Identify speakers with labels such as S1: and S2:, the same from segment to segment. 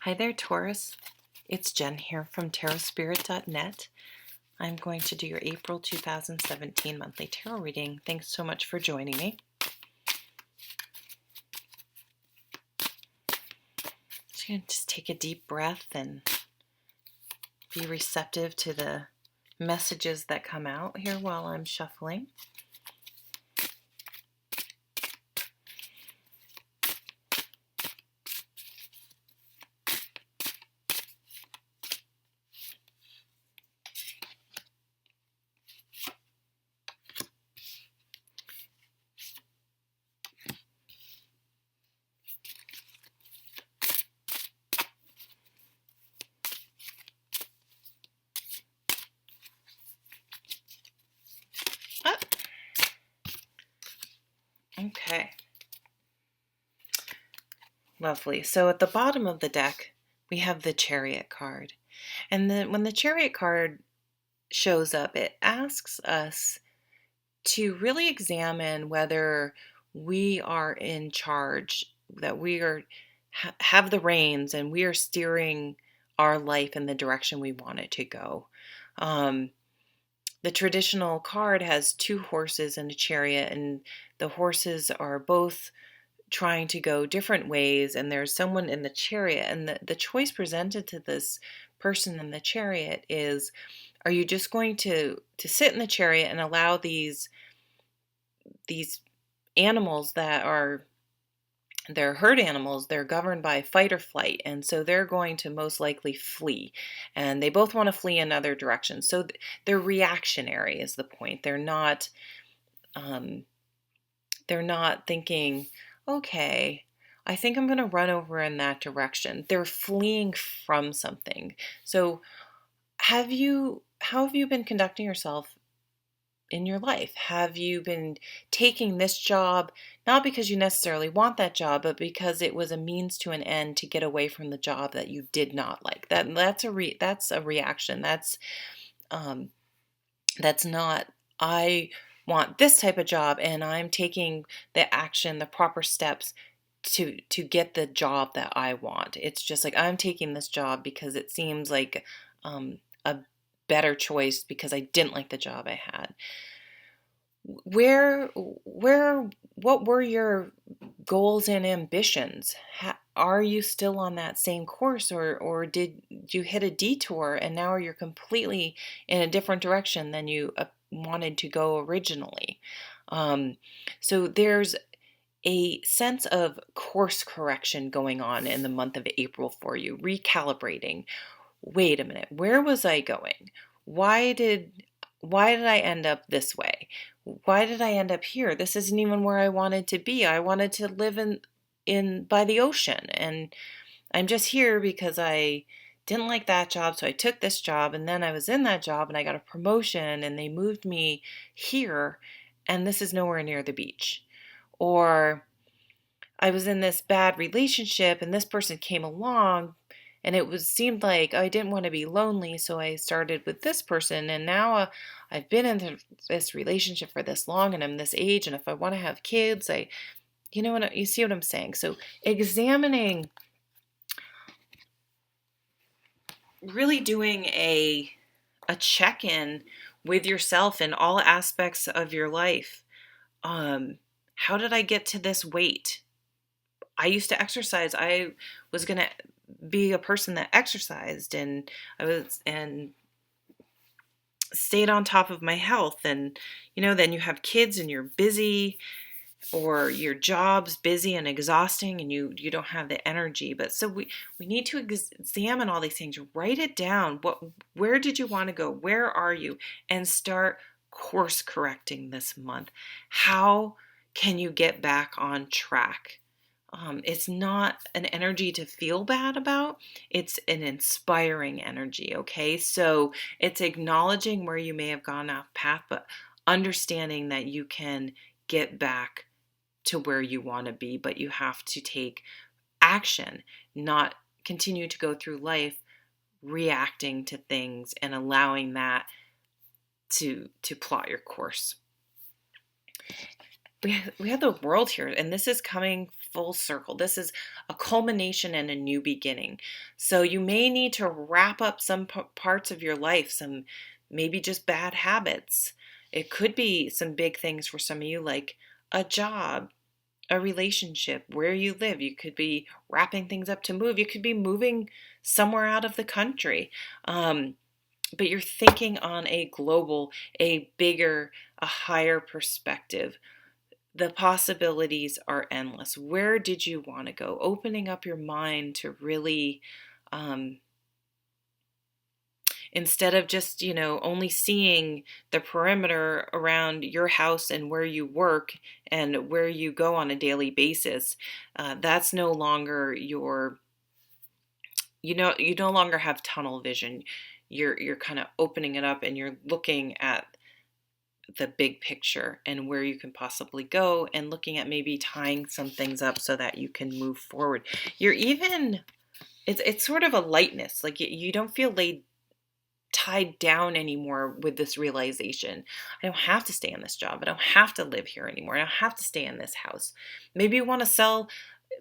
S1: Hi there, Taurus. It's Jen here from tarotspirit.net. I'm going to do your April 2017 monthly tarot reading. Thanks so much for joining me. So you can just take a deep breath and be receptive to the messages that come out here while I'm shuffling. Ah, okay. Lovely. So at the bottom of the deck, we have the Chariot card. And then when the Chariot card shows up, it asks us to really examine whether we are in charge, that we are have the reins and we are steering our life in the direction we want it to go. The traditional card has two horses and a chariot, and the horses are both trying to go different ways, and there's someone in the chariot, and the choice presented to this person in the chariot is, are you just going to sit in the chariot and allow these animals they're herd animals, they're governed by fight or flight, and so they're going to most likely flee, and they both want to flee in other directions. So they're reactionary is the point. They're not thinking, okay, I think I'm going to run over in that direction. They're fleeing from something. So how have you been conducting yourself in your life? Have you been taking this job not because you necessarily want that job, but because it was a means to an end to get away from the job that you did not like? That's a reaction. That's not, I want this type of job and I'm taking the action, the proper steps to get the job that I want. It's just like, I'm taking this job because it seems like a better choice because I didn't like the job I had. What were your goals and ambitions? Are you still on that same course, or did you hit a detour and now you're completely in a different direction than you wanted to go originally? So there's a sense of course correction going on in the month of April for you, recalibrating. Wait a minute, where was I going? Why did I end up this way? Why did I end up here? This isn't even where I wanted to be. I wanted to live in by the ocean, and I'm just here because I didn't like that job, so I took this job, and then I was in that job and I got a promotion and they moved me here, and this is nowhere near the beach. Or I was in this bad relationship and this person came along and seemed like I didn't want to be lonely, so I started with this person, and now I've been in this relationship for this long and I'm this age, and if I want to have kids, you see what I'm saying? So examining, really doing a check-in with yourself in all aspects of your life. How did I get to this weight? I used to exercise. I was going to be a person that exercised, and and stayed on top of my health. And, then you have kids and you're busy, or your job's busy and exhausting and you don't have the energy. But so we need to examine all these things, write it down. Where did you want to go? Where are you? And start course correcting this month. How can you get back on track? It's not an energy to feel bad about. It's an inspiring energy, okay? So it's acknowledging where you may have gone off path, but understanding that you can get back to where you want to be, but you have to take action, not continue to go through life reacting to things and allowing that to plot your course. We have the world here, and this is coming full circle. This is a culmination and a new beginning. So you may need to wrap up some parts of your life, some maybe just bad habits. It could be some big things for some of you, like a job, a relationship, where you live. You could be wrapping things up to move. You could be moving somewhere out of the country. But you're thinking on a global, a bigger, a higher perspective. The possibilities are endless. Where did you want to go? Opening up your mind to really, instead of just, only seeing the perimeter around your house and where you work and where you go on a daily basis, that's no longer you no longer have tunnel vision. You're kind of opening it up and you're looking at the big picture and where you can possibly go, and looking at maybe tying some things up so that you can move forward. You're even, it's sort of a lightness, like you don't feel tied down anymore with this realization. I don't have to stay in this job. I don't have to live here anymore. I don't have to stay in this house. Maybe you want to sell,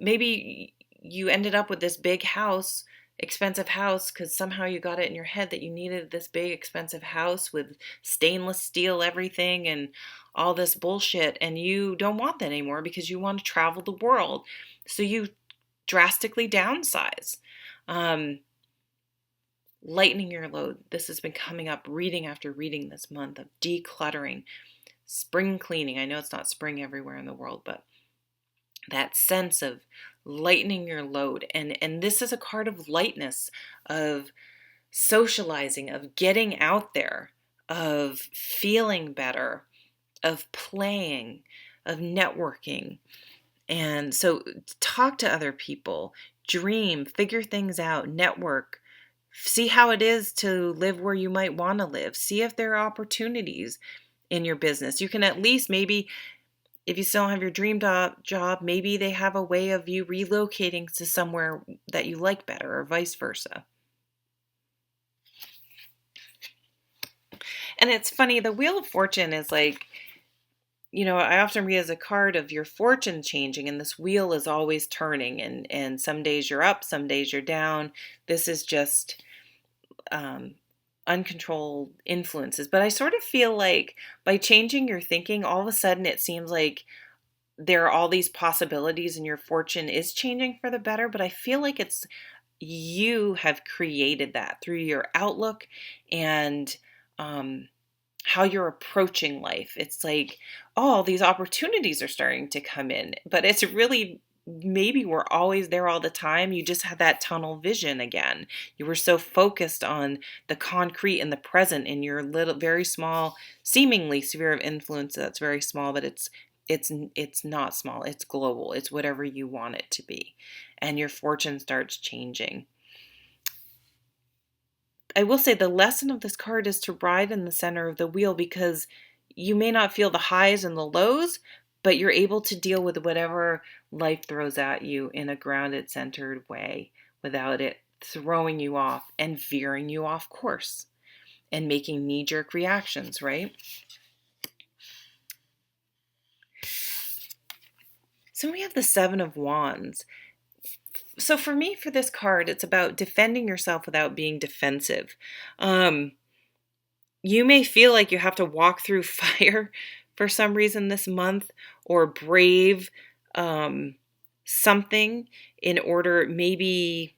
S1: maybe you ended up with this big house, expensive house, because somehow you got it in your head that you needed this big expensive house with stainless steel everything and all this bullshit, and you don't want that anymore because you want to travel the world. So you drastically downsize. Lightening your load. This has been coming up reading after reading this month, of decluttering, spring cleaning. I know it's not spring everywhere in the world, but that sense of lightening your load. And this is a card of lightness, of socializing, of getting out there, of feeling better, of playing, of networking. And so talk to other people, dream, figure things out, network. See how it is to live where you might want to live. See if there are opportunities in your business. You can at least, maybe if you still don't have your dream job, maybe they have a way of you relocating to somewhere that you like better, or vice versa. And it's funny, the Wheel of Fortune is like, I often read as a card of your fortune changing, and this wheel is always turning, and some days you're up, some days you're down. This is just uncontrolled influences. But I sort of feel like by changing your thinking, all of a sudden it seems like there are all these possibilities and your fortune is changing for the better. But I feel like it's, you have created that through your outlook and how you're approaching life. It's like, oh, these opportunities are starting to come in, but it's really, maybe we're always there all the time. You just had that tunnel vision again. You were so focused on the concrete and the present in your little, very small, seemingly sphere of influence. That's very small, but it's not small. It's global. It's whatever you want it to be, and your fortune starts changing. I will say the lesson of this card is to ride in the center of the wheel, because you may not feel the highs and the lows, but you're able to deal with whatever life throws at you in a grounded, centered way without it throwing you off and veering you off course and making knee-jerk reactions, right? So we have the Seven of Wands. So for me, for this card, it's about defending yourself without being defensive. You may feel like you have to walk through fire for some reason this month, or brave something in order, maybe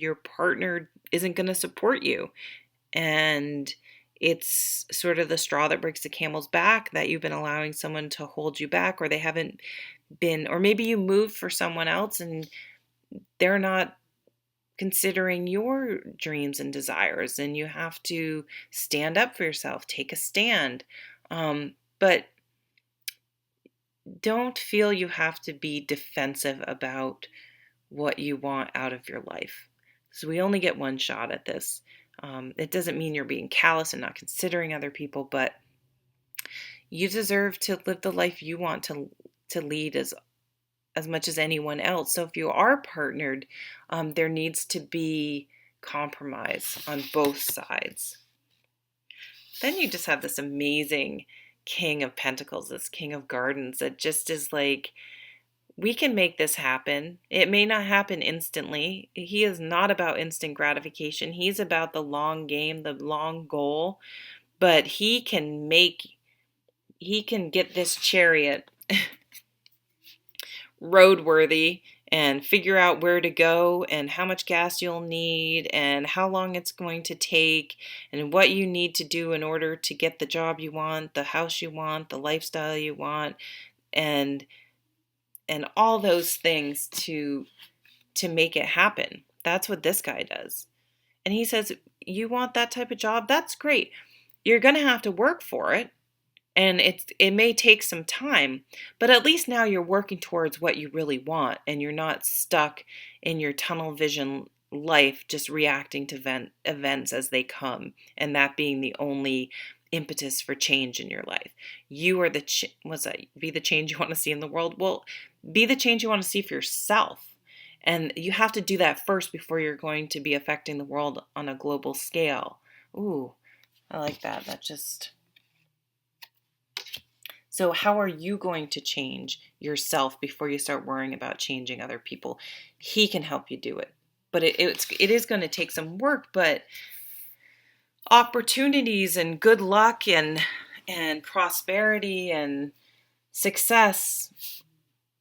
S1: your partner isn't going to support you, and it's sort of the straw that breaks the camel's back, that you've been allowing someone to hold you back, or they haven't been, or maybe you moved for someone else and they're not considering your dreams and desires, and you have to stand up for yourself, take a stand. But don't feel you have to be defensive about what you want out of your life. So we only get one shot at this. It doesn't mean you're being callous and not considering other people, but you deserve to live the life you want to lead as much as anyone else. So if you are partnered, there needs to be compromise on both sides. Then you just have this amazing King of Pentacles, this King of Gardens, that just is like, we can make this happen. It may not happen instantly. He is not about instant gratification. He's about the long game, the long goal, but he can get this chariot roadworthy and figure out where to go and how much gas you'll need and how long it's going to take and what you need to do in order to get the job you want, the house you want, the lifestyle you want, and all those things to make it happen. That's what this guy does. And he says, you want that type of job? That's great. You're going to have to work for it. And it may take some time, but at least now you're working towards what you really want, and you're not stuck in your tunnel vision life just reacting to events as they come, and that being the only impetus for change in your life. You are be the change you want to see in the world? Well, be the change you want to see for yourself. And you have to do that first before you're going to be affecting the world on a global scale. Ooh, I like that. So how are you going to change yourself before you start worrying about changing other people? He can help you do it. But it is going to take some work, but opportunities and good luck and prosperity and success,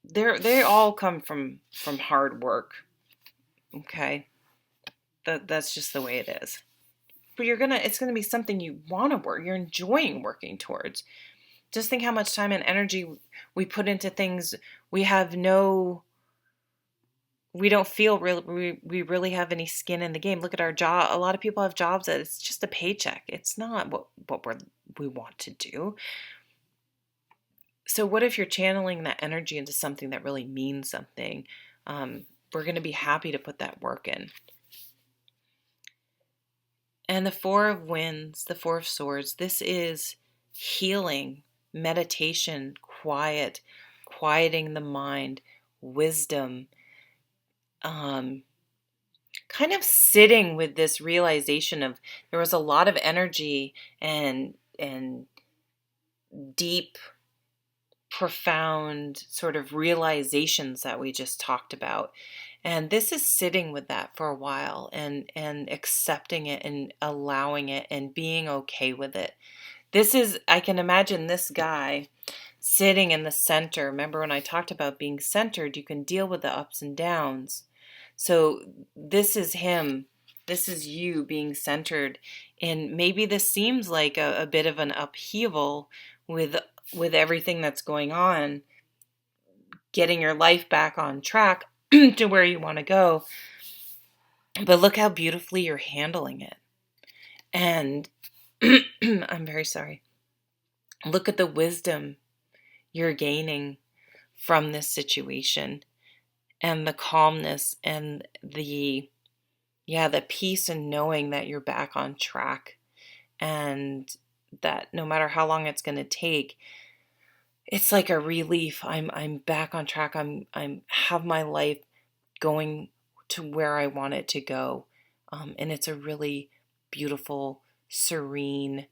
S1: they all come from hard work. Okay? That's just the way it is. But it's going to be something you want to work. You're enjoying working towards. Just think how much time and energy we put into things we don't feel we really have any skin in the game. Look at our job. A lot of people have jobs that it's just a paycheck. It's not what we want to do. So what if you're channeling that energy into something that really means something? We're going to be happy to put that work in. And the Four of Wands, the Four of Swords, this is healing, meditation, quieting the mind, wisdom, kind of sitting with this realization of there was a lot of energy and deep, profound sort of realizations that we just talked about. And this is sitting with that for a while and accepting it and allowing it and being okay with it. I can imagine this guy sitting in the center. Remember when I talked about being centered, you can deal with the ups and downs. So this is him. This is you being centered. And maybe this seems like a bit of an upheaval with everything that's going on, getting your life back on track to where you want to go. But look how beautifully you're handling it. And I'm very sorry. Look at the wisdom you're gaining from this situation and the calmness and the peace and knowing that you're back on track and that no matter how long it's going to take, it's like a relief. I'm back on track. I'm have my life going to where I want it to go. And it's a really beautiful, serene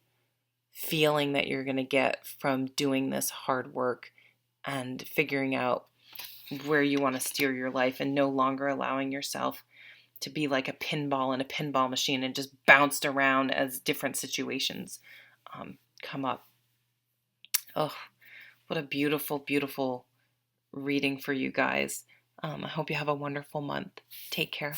S1: feeling that you're going to get from doing this hard work and figuring out where you want to steer your life and no longer allowing yourself to be like a pinball in a pinball machine and just bounced around as different situations come up. Oh, what a beautiful, beautiful reading for you guys. I hope you have a wonderful month. Take care.